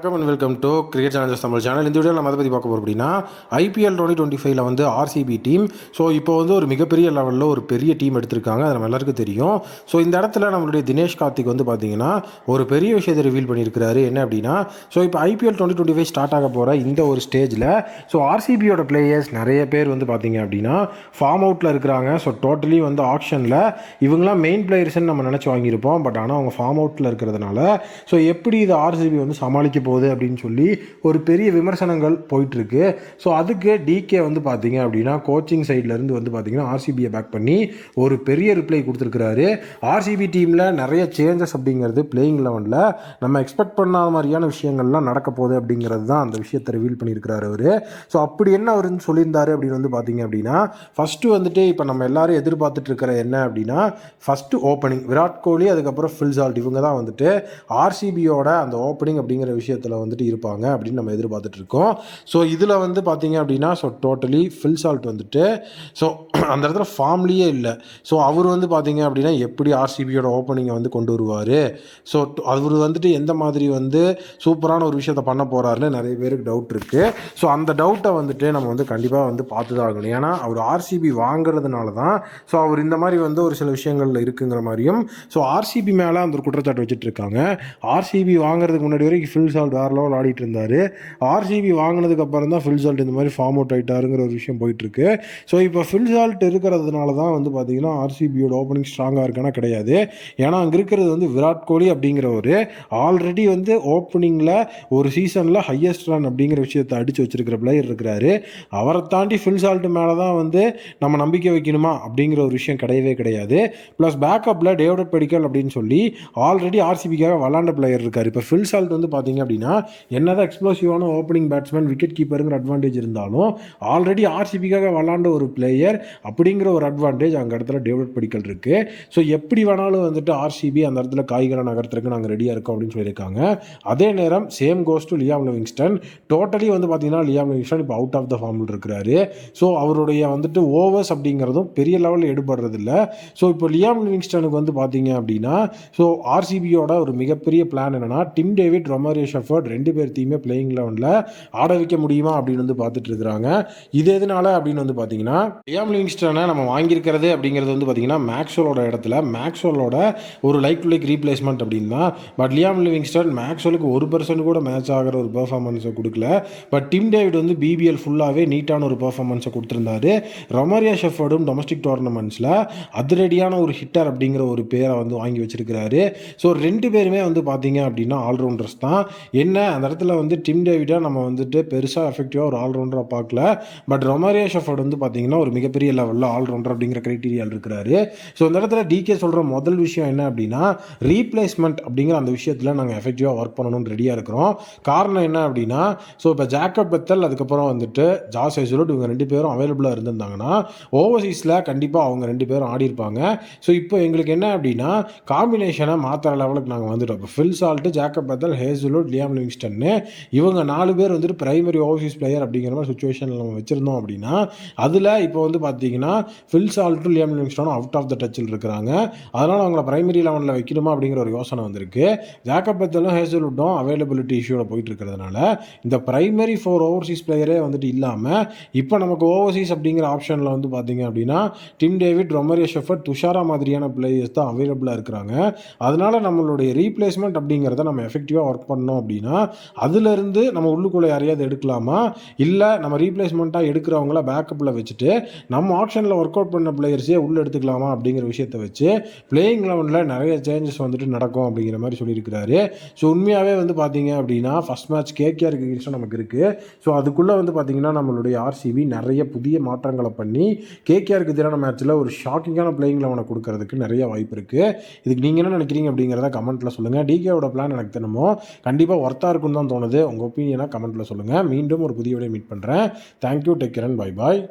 வணக்கம் and welcome to cricket channels Tamil channel. இந்த வீடியோவில் நம்ம அதை பற்றி பார்க்க போகிறோம் அப்படின்னா ஐபிஎல் 2025 வந்து ஆர்சிபி டீம். ஸோ இப்போ வந்து ஒரு மிகப்பெரிய லெவலில் ஒரு பெரிய டீம் எடுத்திருக்காங்க, அது நம்ம எல்லாருக்கும் தெரியும். ஸோ இந்த இடத்துல நம்மளுடைய தினேஷ் கார்த்திக் வந்து பார்த்தீங்கன்னா ஒரு பெரிய விஷயத்தை ரிவீல் பண்ணியிருக்கிறாரு. என்ன அப்படின்னா, ஸோ இப்போ ஐபிஎல் 2025 ஸ்டார்ட் ஆக போகிற இந்த ஒரு ஸ்டேஜில் ஸோ ஆர்சிபியோட பிளேயர்ஸ் நிறைய பேர் வந்து பார்த்தீங்க அப்படின்னா ஃபார்ம் அவுட்டில் இருக்கிறாங்க. ஸோ டோட்டலி வந்து ஆக்ஷனில் இவங்களாம் மெயின் பிளேயர்ஸ்ன்னு நம்ம நினச்சி வாங்கியிருப்போம். பட் ஆனால் அவங்க ஃபார்ம் அவுட்டில் இருக்கிறதுனால ஸோ எப்படி இது ஆர்சிபி வந்து சமாளிக்க போகுது அப்படின்னு சொல்லி ஒரு பெரிய விமர்சனங்கள் போயிட்டுருக்கு. ஸோ அதுக்கு டிகே வந்து பார்த்தீங்க அப்படின்னா கோச்சிங் சைட்லேருந்து வந்து பார்த்தீங்கன்னா ஆர்சிபியை பேக் பண்ணி ஒரு பெரிய ரிப்ளை கொடுத்துருக்கிறாரு. ஆர்சிபி டீமில் நிறைய சேஞ்சஸ் அப்படிங்கிறது பிளேயிங் லெவனில் நம்ம எக்ஸ்பெக்ட் பண்ணாத மாதிரியான விஷயங்கள்லாம் நடக்க போகுது அப்படிங்கிறது தான் அந்த விஷயத்தை ரிவீல் பண்ணியிருக்கிறாரு அவர். ஸோ அப்படி என்ன அவர் சொல்லியிருந்தாரு அப்படின்னு வந்து பார்த்தீங்க அப்படின்னா, ஃபஸ்ட்டு வந்துட்டு இப்போ நம்ம எல்லாரும் எதிர்பார்த்துட்டு இருக்கிற என்ன அப்படின்னா, ஃபஸ்ட்டு ஓப்பனிங் விராட் கோலி, அதுக்கப்புறம் ஃபில் சால்ட், இவங்க தான் வந்துட்டு ஆர்சிபியோட அந்த ஓப்பனிங் அப்படிங்கிற விஷயத்தில் வந்துட்டு இருப்பாங்க அப்படின்னு நம்ம எதிர்பார்த்துட்டு இருக்கோம். ஸோ இதில் வந்து பார்த்தீங்க அப்படின்னா ஸோ டோட்டலி ஃபில் சால்ட் வந்துட்டு ஸோ அந்த இடத்துல ஃபார்ம்லேயே இல்லை. ஸோ அவர் வந்து பார்த்தீங்க அப்படின்னா எப்படி ஆர்சிபியோட ஓப்பனிங்கை வந்து கொண்டு வருவார், ஸோ அவர் வந்துட்டு எந்த மாதிரி வந்து சூப்பரான ஒரு விஷயத்தை பண்ண போகிறாருன்னு நிறைய பேருக்கு டவுட் இருக்குது. ஸோ அந்த டவுட்டை வந்துட்டு நம்ம வந்து கண்டிப்பாக வந்து பார்த்து தான் ஆகணும். ஏன்னா அவர் ஆர்சிபி வாங்குறதுனால தான் ஸோ அவர் இந்த மாதிரி வந்து ஒரு சில விஷயங்களில் இருக்குங்கிற மாதிரியும் ஸோ ஆர்சிபி மேலே அந்த ஒரு குற்றச்சாட்டு வச்சுட்டு இருக்காங்க. ஆர்சிபி வாங்குறதுக்கு முன்னாடி வரைக்கும் ஃபில் சால்ட் வேறு லெவல் ஆடிட்டு இருந்தார். ஆர்சிபி வாங்கினதுக்கு அப்புறம் தான் ஃபில் சால்ட் இந்த மாதிரி ஃபார்ம் அவுட் ஆகிட்டாருங்கிற ஒரு விஷயம் போயிட்டுருக்கு. ஸோ இப்போ ஃபில் சால்ட் இருக்கிறதுனால தான் வந்து பார்த்தீங்கன்னா ஆர்சிபியோட ஓப்பனிங் ஸ்ட்ராங்காக இருக்கானா கிடையாது. ஏன்னா அங்கே இருக்கிறது வந்து விராட் கோலி அப்படிங்கிற ஒரு ஆல்ரெடி வந்து ஓப்பனிங்கில் ஒரு சீசனில் ஹையஸ்ட் ரன் அப்படிங்கிற விஷயத்தை அடித்து வச்சிருக்கிற பிளேயர் இருக்கிறாரு. அவரை தாண்டி ஃபில் சால்ட் மேலே தான் வந்து நம்ம நம்பிக்கை வைக்கணுமா அப்படிங்கிற ஒரு விஷயம் கிடையவே கிடையாது. ப்ளஸ் பேக்கப்பில் டேவிட் பெடிக்கல் அப்படின்னு சொல்லி ஆல்ரெடி ஆர்சிபிக்காக விளாண்ட பிளேயர் இருக்கார். இப்போ ஃபில் சால்ட் வந்து பார்த்தீங்க அப்படின்னா என்னதான் எக்ஸ்ப்ளோசிவான ஓப்பனிங் பேட்ஸ்மேன், விக்கெட் கீப்பருங்கிற அட்வான்டேஜ் இருந்தாலும் ஆல்ரெடி ஆர்சிபிக்காக விளாண்ட ஒரு பிளேயர் அப்படிங்கிற ஒரு அட்வான்டேஜ் அங்கே இடத்துல டேவிட் பெடிக்கல் இருக்குது. ஸோ எப்படி வேணாலும் வந்துட்டு ஆர்சிபி அந்த இடத்துல காய்கறி நகரத்துக்கு நாங்கள் ரெடியாக இருக்கோம் அப்படின்னு சொல்லியிருக்காங்க. அதே நேரம் same goes to Liam Livingstone. Totally வந்து பார்த்தீங்கன்னா லியாம் லிவிங்ஸ்டன் இப்போ அவுட் ஆஃப் த ஃபார்மில் இருக்கிறாரு. ஸோ அவருடைய வந்துட்டு ஓவர்ஸ் அப்படிங்கிறதும் பெரிய லெவலில் எடுபடுறதில்ல. ஸோ இப்போ லியாம் லிவிங்ஸ்டனுக்கு வந்து பார்த்தீங்க அப்படின்னா ஸோ ஆர்சிபியோட ஒரு மிகப்பெரிய பிளான் என்னென்னா டிம் டேவிட், ரொமாரியோ ஷெஃபர்ட் ரெண்டு பேர்த்தையுமே பிளேயிங் லெவனில் ஆட வைக்க முடியுமா அப்படின்னு வந்து பார்த்துட்டு இருக்கிறாங்க. இது எதனால அப்படின்னு வந்து பார்த்தீங்கன்னா லியாம் லிவிங்ஸ்டனை நம்ம வாங்கியிருக்கிறது அப்படிங்கிறது வந்து பார்த்தீங்கன்னா மேக்ஸ்வெலோட இடத்துல மேக்ஸ்வெலோட ஒரு லைக் டு லைக் ரீப்ளேஸ்மெண்ட் அப்படின்னு தான். பட் லியாம் லிவிங்ஸ்டன் மேக்ஸ்வெலுக்கு 1% கூட மேட்ச் ஆகிற ஒரு பெர்ஃபார்மன்ஸை கொடுக்கல. பட் டிம் டேவிட் வந்து பிபிஎல் ஃபுல்லாகவே நீட்டான ஒரு பெர்ஃபார்மன்ஸை கொடுத்துருந்தாரு. ரொமாரியோ ஷெஃபர்டும் டொமஸ்டிக் டோர்னமெண்ட்ஸில் அதிரடியான ஒரு ஹிட்டர் அப்படிங்கிற ஒரு பேரை வந்து வாங்கி வச்சிருக்கிறாரு. ஸோ ரெண்டு பேருமே வந்து பார்த்தீங்க அப்படின்னா ஆல்ரவுண்டர்ஸ் தான். என்ன அந்த இடத்துல வந்து டிம் டேவிட்டை நம்ம வந்துட்டு பெருசாக எஃபெக்டிவாக ஒரு ஆல்ரவுண்டராக பார்க்கல. பட் ரொமாரியோ ஷெஃபர்ட் வந்து பார்த்தீங்கன்னா ஒரு மிகப்பெரிய லெவலில் ஆல்ரவுண்டர் அப்படிங்கிற கிரைட்டீரியாவில் இருக்கிறாரு. ஸோ இந்த இடத்துல டிகே சொல்கிற முதல் விஷயம் என்ன அப்படின்னா ரீப்ளேஸ்மெண்ட் அப்படிங்கிற அந்த விஷயத்தில் நாங்கள் எஃபெக்டிவாக ஒர்க் பண்ணணும்னு ரெடியாக இருக்கிறோம். காரணம் என்ன அப்படின்னா ஸோ இப்போ ஜாக்கப் பெத்தல் அதுக்கப்புறம் வந்துட்டு ஜாஸ் ஹேசல்வுட் இவங்க ரெண்டு பேரும் அவைலபிளாக இருந்திருந்தாங்கன்னா ஓவர்சீஸில் கண்டிப்பாக அவங்க ரெண்டு பேரும் ஆடி இருப்பாங்க. ஸோ இப்போ எங்களுக்கு என்ன அப்படின்னா காம்பினேஷனை மாற்றுற லெவலுக்கு நாங்கள் வந்துட்டோம். இப்போ Phil Salt, Jacob Bethell, Hazlewood, Liam லிவிங்ஸ்டன்னு இவங்க 4 பேர் வந்துட்டு பிரைமரி ஓவர்சீஸ் பிளேயர் அப்படிங்கிற மாதிரி சுச்சுவேஷனில் நம்ம வச்சுருந்தோம் அப்படின்னா அதில் இப்போ வந்து பார்த்தீங்கன்னா ஃபில் சால்ட்டும் லியாம் லிவிங்ஸ்டனும் அவுட் ஆஃப் த டச்சில் இருக்கிறாங்க. அதனால் அவங்கள பிரைமரி லெவனில் வைக்கணுமா அப்படிங்கிற ஒரு யோசனை வந்திருக்கு. ஜாக்கப் பெத்தலும் ஹேசல்வுட்டும் அவைலபிலிட்டி இஷ்யூவில் போயிட்டு இருக்கிறதுனால இந்த பிரைமரி 4 ஓவர்சீஸ் பிளேயரே வந்துட்டு இல்லாமல் இப்போ நமக்கு ஓவர்சீஸ் அப்படிங்கிற ஆப்ஷனில் வந்து பார்த்தீங்க அப்படின்னா Tim David, Romario shepherd, Dushara மாதிரியான பிளேயர்ஸ் தான் அவைலபிளாக இருக்கிறாங்க. அதனால் நம்மளுடைய ரீப்ளேஸ்மெண்ட் அப்படிங்கிறத நம்ம எஃபெக்டிவாக ஒர்க் பண்ணோம் அப்படின்னா அதிலிருந்து நம்ம உள்ளுக்குள்ளே யாரையாவது எடுக்கலாமா, இல்லை நம்ம ரீப்ளேஸ்மெண்ட்டாக எடுக்கிறவங்கள பேக்கப்பில் வச்சுட்டு நம்ம ஆப்ஷனில் ஒர்க் அவுட் பண்ண பிளேயர்ஸே உள்ளே எடுத்துக்கலாமா அப்படிங்கிற விஷயத்தை வச்சு பிளேயிங் லெவனில் நிறைய சேஞ்சஸ் வந்துட்டு நடக்கும் அப்படிங்கிற மாதிரி சொல்லியிருக்கிறாரு. ஸோ உண்மையாகவே வந்து பார்த்தீங்க அப்படின்னா ஃபஸ்ட் மேட்ச் கேகேஆருக்கு எகென்ஸ்டாக நமக்கு இருக்குது. ஸோ அதுக்குள்ளே வந்து பார்த்தீங்கன்னா நம்மளுடைய ஆர்சிபி நிறைய புதிய மாற்றங்களை பண்ணி கேகேஆருக்கு எதிரான மேட்ச்சில் ஒரு ஷாக்கிங்கான பிளேயிங் லெவனை கொடுக்கறதுக்கு நிறைய வாய்ப்பு இருக்குது. இதுக்கு நீங்கள் என்ன நினைக்கிறீங்க அப்படிங்கிறத கமெண்ட்டில் சொல்லுங்கள். டிகேவோட பிளான் எனக்கு தினமோ கண்டிப்பாக ஒர்த்தாக இருக்குன்னு தான் தோணுது. உங்கள் ஒப்பீனியனாக கமெண்ட்டில் சொல்லுங்கள். மீண்டும் ஒரு புதிய வீடியோ மீட் பண்ணுறேன். Thank you, take care and bye bye.